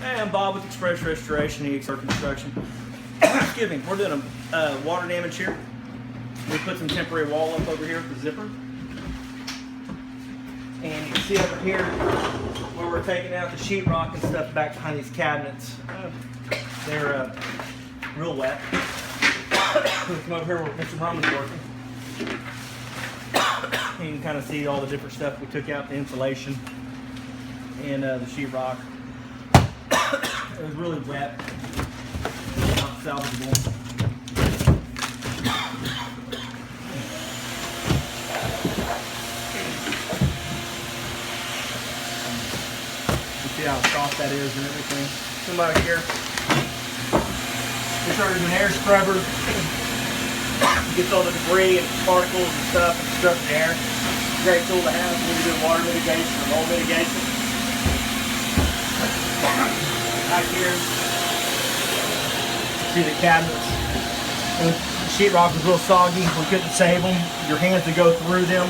Hey, I'm Bob with Express Restoration, EXR Construction. Excuse me, we're doing a water damage here. We put some temporary wall up over here with the zipper. And you can see over here where we're taking out the sheetrock and stuff back behind these cabinets. They're real wet. We come over here where Mr. Brumman's working. You can kind of see all the different stuff we took out, the insulation and the sheetrock. It was really wet, not salvageable. You see how soft that is and everything. Come out here. We started an air scrubber. Gets all the debris and particles and stuff and stuff in the air. Great tool to have when you're doing water mitigation or mold mitigation. Back here, see the cabinets. And the sheetrock was real soggy. We couldn't save them. Your hands would go through them.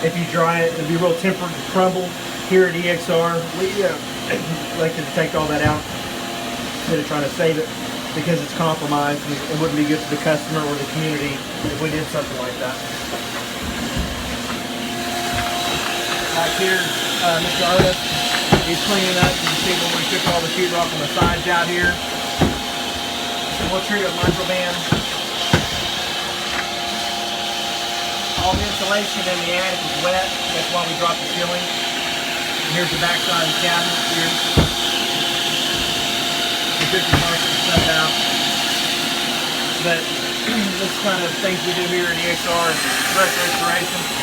If you dry it, it'd be real tempered and crumble. Here at EXR, we like to take all that out instead of trying to save it because it's compromised and it wouldn't be good for the customer or the community if we did something like that. Back here, Mr. Artis. He's cleaning up. You can see when we took all the sheetrock on the sides out here. So we'll treat it with microban. All the insulation in the attic is wet. That's why we dropped the ceiling. And here's the back side of the cabinet here. We took the parts and stuff out. But this kind of things we do here at EXR is direct restoration.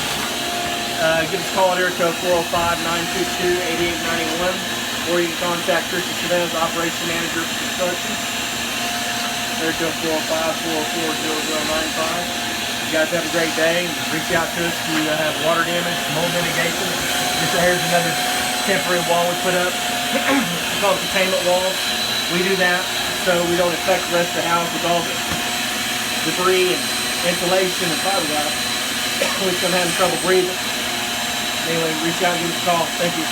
Give us a call at area code 405-922-8891, or you can contact Christian Chavez, Operation Manager of Construction. Area code 405-444-0095. You guys have a great day. Reach out to us if you have water damage, mold mitigation. Here's another temporary wall we put up. It's called containment walls. We do that so we don't affect the rest of the house with all the debris and insulation and fiberglass. We come having trouble breathing. Anyway, reach out and give us a call. Thank you.